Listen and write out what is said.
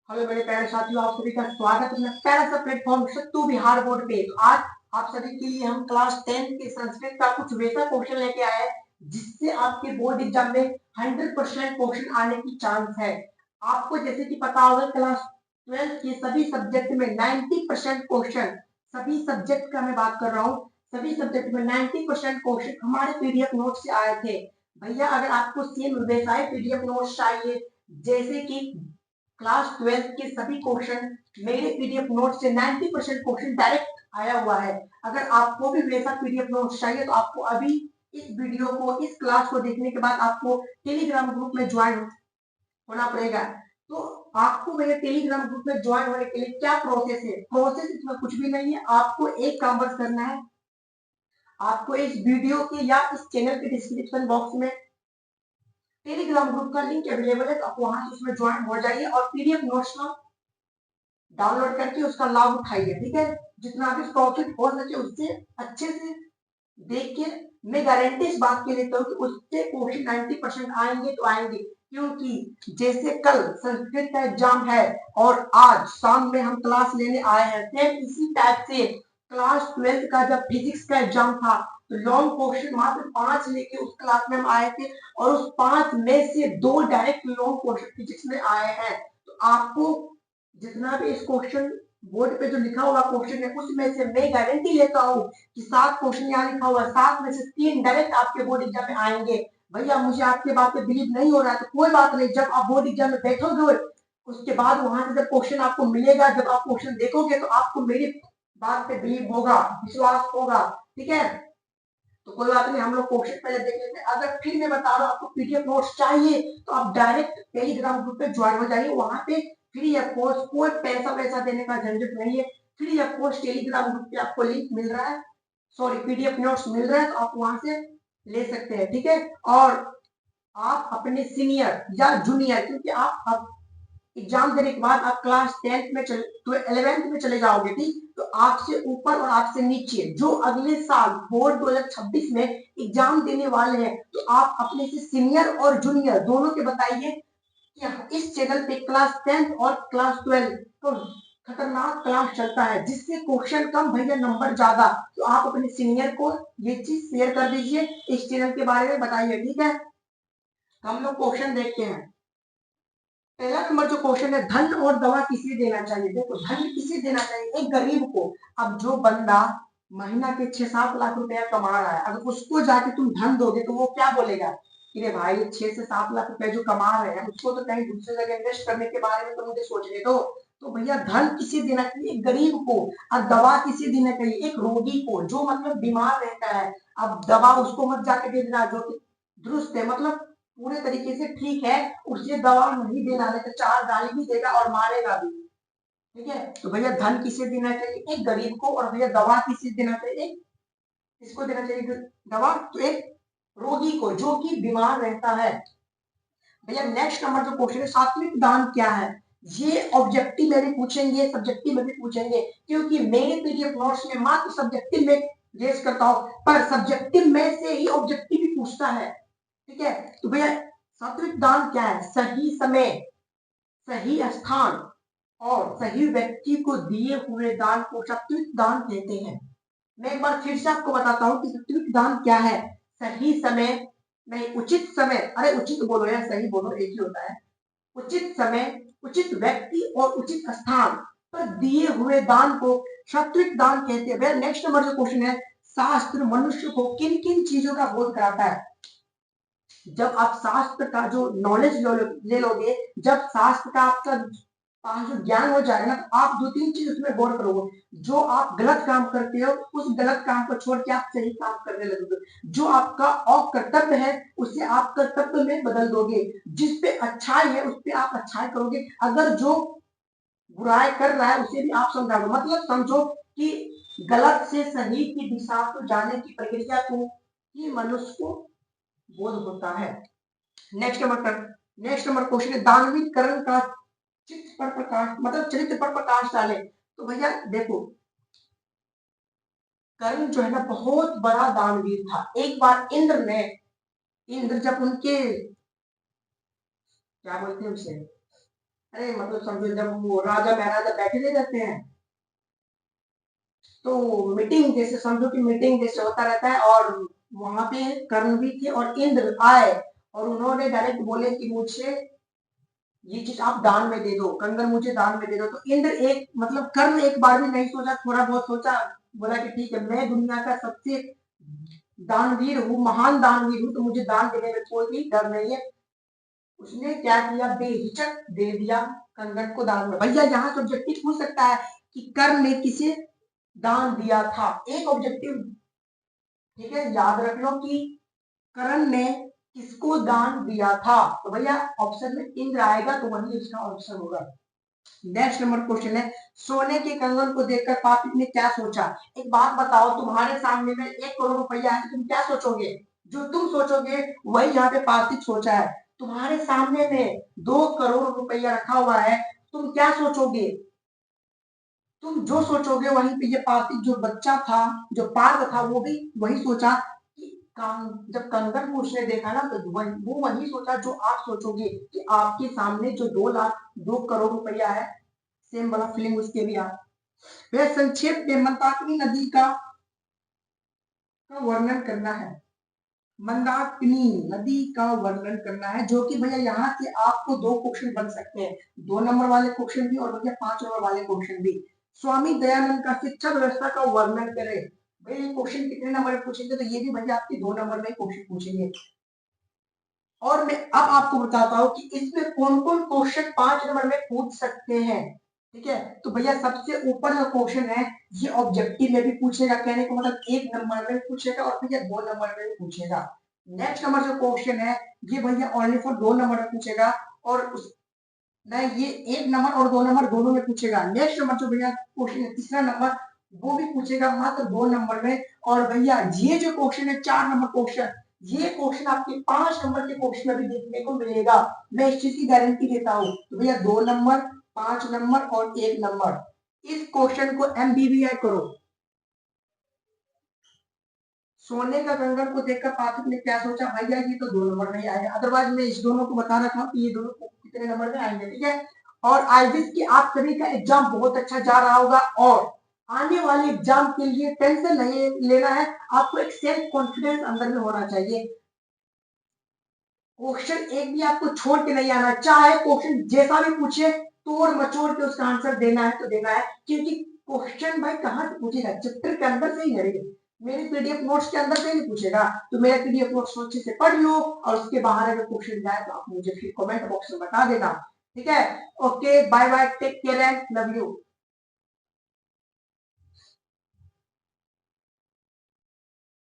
Hello मेरे प्यारे साथियों, आप सभी का स्वागत है अपना प्यारा सा प्लेटफॉर्म सत्तू बिहार बोर्ड पे। तो आज आप सभी के लिए हम क्लास 10 के संस्कृत का कुछ वैसा क्वेश्चन लेके आए हैं जिससे आपके बोर्ड एग्जाम में 100% क्वेश्चन आने की चांस है। आपको जैसे कि पता होगा क्लास 12 के सभी सब्जेक्ट में 90% क्वेश्चन, सभी सब्जेक्ट का मैं बात कर रहा हूँ, सभी सब्जेक्ट में 90% क्वेश्चन हमारे पीडीएफ नोट से आए थे। भैया अगर आपको सेम वैसा पीडीएफ नोट चाहिए जैसे कि क्लास 12 के सभी क्वेश्चन, मेरे पीडीएफ नोट से 90% क्वेश्चन डायरेक्ट आया हुआ है। अगर आपको भी वैसा पीडीएफ नोट चाहिए तो आपको अभी इस वीडियो को, इस क्लास को देखने के बाद आपको टेलीग्राम ग्रुप में ज्वाइन होना पड़ेगा। तो आपको मेरे टेलीग्राम ग्रुप में ज्वाइन होने के लिए क्या प्रोसेस है? प्रोसेस इसमें कुछ भी नहीं है। आपको एक काम बस करना है, आपको इस वीडियो के या इस चैनल के डिस्क्रिप्शन बॉक्स में टेलीग्राम ग्रुप का लिंक अवेलेबल है, तो आप वहां से उसमें ज्वाइन हो जाइए और पीडीएफ नोट्स का डाउनलोड करके उसका लाभ उठाइए। ठीक है, जितना भी प्रॉफिट हो सके उससे अच्छे से देख के मैं गारंटी इस बात की लेता हूँ कि उससे क्वेश्चन 90% आएंगे तो आएंगे, क्योंकि जैसे कल संस्कृत का एग्जाम है और आज शाम में हम क्लास लेने आए हैं, सेम इसी टाइप से क्लास 12 का जब फिजिक्स का एग्जाम था तो लॉन्ग क्वेश्चन मात्र 5 लेके उस क्लास में हम आए थे और उस 5 में से 2 डायरेक्ट लॉन्ग क्वेश्चन फिजिक्स में आए हैं। तो आपको जितना भी इस क्वेश्चन बोर्ड पे जो लिखा हुआ क्वेश्चन है उसमें से मैं गारंटी लेता हूँ कि 7 क्वेश्चन यहाँ लिखा हुआ है, 7 में से 3 डायरेक्ट आपके बोर्ड एग्जाम में आएंगे। भैया मुझे आपके बात पे बिलीव नहीं हो रहा है तो कोई बात नहीं, जब आप बोर्ड एग्जाम में बैठोगे उसके बाद वहां से जब क्वेश्चन आपको मिलेगा, जब आप क्वेश्चन देखोगे तो आपको मेरी बात पे बिलीव होगा, विश्वास होगा। ठीक है, तो कोई बात नहीं, हम लोग क्वेश्चन पहले देख लेते हैं। अगर फिर मैं बता रहा हूँ आपको पीडीएफ नोट्स चाहिए तो आप डायरेक्ट टेलीग्राम ग्रुप पे ज्वाइन हो जाइए। वहां पे फ्री ऑफ कॉस्ट, कोई पैसा वैसा देने का झंझट नहीं है, free of cost Telegram group पे आपको लिंक मिल रहा है, सॉरी पीडीएफ नोट्स मिल रहा है, तो आप वहां से ले सकते हैं। ठीक है, और आप अपने सीनियर या जूनियर, क्योंकि आप एग्जाम देने के बाद आप क्लास 10th में तो 11th में चले जाओगे, ठीक, तो आपसे ऊपर और आपसे नीचे जो अगले साल बोर्ड 2026 में एग्जाम देने वाले हैं, तो आप अपने से सीनियर और जूनियर दोनों के बताइए कि इस चैनल पे क्लास 10th और क्लास 12 तो खतरनाक क्लास चलता है, जिससे क्वेश्चन कम भैया नंबर ज्यादा। तो आप अपने सीनियर को ये चीज शेयर कर दीजिए, इस चैनल के बारे में बताइए। ठीक है, तो हम लोग क्वेश्चन देखते हैं। पहला नंबर जो क्वेश्चन है, धन और दवा किसे देना चाहिए? देखो, धन किसे देना चाहिए? एक गरीब को। अब जो बंदा महीना के 6-7 लाख रुपया कमा रहा है, अगर उसको जाके तुम धन दोगे तो वो क्या बोलेगा कि रे भाई 6 से 7 लाख रुपया जो कमा रहे हैं उसको तो कहीं दूसरी जगह इन्वेस्ट करने के बारे में तो मुझे सोचने दो। तो भैया धन किसे देना चाहिए? एक गरीब को। और दवा किसे देना चाहिए? एक रोगी को, जो मतलब बीमार रहता है। अब दवा उसको मत जाके दे देना जो दुरुस्त है, मतलब पूरे तरीके से ठीक है, उसे दवा नहीं देना, नहीं तो 4 गाली भी देगा और मारेगा भी। ठीक है, तो भैया धन किसे देना चाहिए? एक गरीब को। और भैया दवा किसे देना चाहिए? किसको देना चाहिए दवा? तो एक रोगी को जो कि बीमार रहता है। भैया नेक्स्ट नंबर जो क्वेश्चन है, सात्विक दान क्या है? ये ऑब्जेक्टिव में भी पूछेंगे, सब्जेक्टिव में भी पूछेंगे, क्योंकि मेरे पीडीएफ नोट्स में मात्र सब्जेक्टिव में रेस करता हूं, पर सब्जेक्टिव में से ही ऑब्जेक्टिव भी पूछता है। ठीक है, तो भैया सात्विक दान क्या है? सही समय, सही स्थान और सही व्यक्ति को दिए हुए दान को सात्विक दान कहते हैं। मैं एक बार फिर से आपको बताता हूँ कि सात्विक दान क्या है। सही समय, नहीं उचित समय, अरे उचित बोलो या सही बोलो एक ही होता है। उचित समय, उचित व्यक्ति और उचित स्थान पर दिए हुए दान को सात्विक दान कहते हैं। नेक्स्ट नंबर जो क्वेश्चन है, शास्त्र मनुष्य को किन किन चीजों का बोध कराता है? जब आप शास्त्र का जो नॉलेज ले लोगे, जब शास्त्र का आपका पास जो ज्ञान हो जाएगा ना, तो आप 2-3 चीज उसमें गौर करोगे। जो आप गलत काम करते हो उस गलत काम को छोड़ के आप सही काम करने लगोगे। जो आपका अकर्तव्य है उसे आप कर्तव्य में बदल दोगे। जिस पे अच्छाई है उस पे आप अच्छाई करोगे। अगर जो बुराई कर रहा है उसे भी आप समझाओगे। मतलब समझो कि गलत से सही की दिशा को जाने की प्रक्रिया को ही मनुष्य को बोध होता है। नेक्स्ट नंबर क्वेश्चन है, दानवीय कर्ण का चित्त पर प्रकाश, मतलब चरित्र पर प्रकाश डाले। तो भैया देखो, कर्ण जो है ना बहुत बड़ा दानवीर था। एक बार इंद्र जब उनके क्या बोलते हैं उसे, अरे मतलब समझो जब वो राजा महाराजा बैठे नहीं रहते हैं, तो मीटिंग जैसे समझो कि मीटिंग जैसे होता रहता है, और वहां पे कर्ण भी थे और इंद्र आए, और उन्होंने डायरेक्ट बोले कि मुझे ये चीज आप दान में दे दो, कंगन मुझे दान में दे दो। तो इंद्र एक मतलब कर्ण एक बार भी नहीं सोचा, थोड़ा बहुत सोचा, बोला कि ठीक है, मैं दुनिया का सबसे दानवीर हूँ, महान दानवीर हूँ, तो मुझे दान देने में कोई भी डर नहीं है। उसने क्या किया, बेहिचक दे दिया कंगन को दान में। भैया यहाँ से ऑब्जेक्टिव पूछ सकता है कि कर्ण ने किसे दान दिया था, एक ऑब्जेक्टिव, ठीक है, याद रख लो कि कर्ण ने किसको दान दिया था। तो भैया ऑप्शन में इंद्र आएगा, तो वही इसका ऑप्शन होगा। नेक्स्ट नंबर क्वेश्चन है, सोने के कंगन को देखकर पापिक ने क्या सोचा। एक बात बताओ, तुम्हारे सामने में 1 करोड़ रुपया है, तुम क्या सोचोगे, जो तुम सोचोगे वही यहाँ पे पार्थिक सोचा है। तुम्हारे सामने में 2 करोड़ रुपया रखा हुआ है, तुम क्या सोचोगे, तुम जो सोचोगे वहीं पे ये पार्थिक जो बच्चा था, जो पार्थ था, वो भी वही सोचा कि जब कंगन को उसने देखा ना, तो वो वही सोचा जो आप सोचोगे कि आपके सामने जो 2 लाख 2 करोड़ रुपया है, सेम वाला फीलिंग उसके भी आ। वह संक्षेप में मंदाकिनी नदी का वर्णन करना है। मंदाकिनी नदी का वर्णन करना है, जो कि भैया यहाँ से आपको 2 क्वेश्चन बन सकते हैं, 2 नंबर वाले क्वेश्चन भी और भैया 5 नंबर वाले क्वेश्चन भी। स्वामी दयानंद का शिक्षा व्यवस्था का वर्णन करें। भैया ये क्वेश्चन कितने नंबर में पूछेंगे, तो ये भी भैया आपके 2 नंबर में क्वेश्चन पूछेंगे। और मैं अब आपको बताता हूँ कि इसमें कौन कौन क्वेश्चन 5 नंबर में पूछ सकते हैं। ठीक है, तो भैया सबसे ऊपर जो क्वेश्चन है, ये ऑब्जेक्टिव में भी पूछेगा, कहने का मतलब 1 नंबर में पूछेगा और भैया 2 नंबर में भी पूछेगा। नेक्स्ट नंबर जो क्वेश्चन है, ये भैया ओनली फॉर 2 नंबर में पूछेगा, और उस नहीं, ये 1 नंबर और 2 नंबर दोनों में पूछेगा। नेक्स्ट नंबर जो भैया क्वेश्चन है, तीसरा नंबर, वो भी पूछेगा मात्र 2 नंबर में। और भैया ये जो क्वेश्चन है, 4 नंबर क्वेश्चन, ये क्वेश्चन आपके 5 नंबर के क्वेश्चन में भी देखने को मिलेगा, मैं इस चीज की गारंटी देता हूँ। तो भैया 2 नंबर, 5 नंबर और 1 नंबर, इस क्वेश्चन को एमबीबीआई करो। सोने का कंगन को देखकर पाठक ने क्या सोचा, भैया ये तो 2 नंबर में ही आएगा, अदरवाइज मैं इस दोनों को बता रखा हूँ कि ये दोनों कितने नंबर में आएंगे। ठीक है, और आई विश कि आप सभी का एग्जाम बहुत अच्छा जा रहा होगा, और आने वाले एग्जाम के लिए टेंशन नहीं लेना है, आपको एक सेल्फ कॉन्फिडेंस अंदर में होना चाहिए। क्वेश्चन एक भी आपको छोड़ के नहीं आना, चाहे क्वेश्चन जैसा भी पूछे, तोड़ मचोड़ के उसका आंसर देना है तो देना है, क्योंकि क्वेश्चन भाई कहाँ से पूछेगा, चैप्टर के अंदर से ही है, मेरे पीडीएफ नोट्स के अंदर से ही पूछेगा। तो मेरा पीडीएफ नोट्स अच्छे से पढ़ लो, और उसके बाहर अगर क्वेश्चन जाए तो आप मुझे फिर कमेंट बॉक्स में बता देना। ठीक है, okay, bye bye, take care and love you.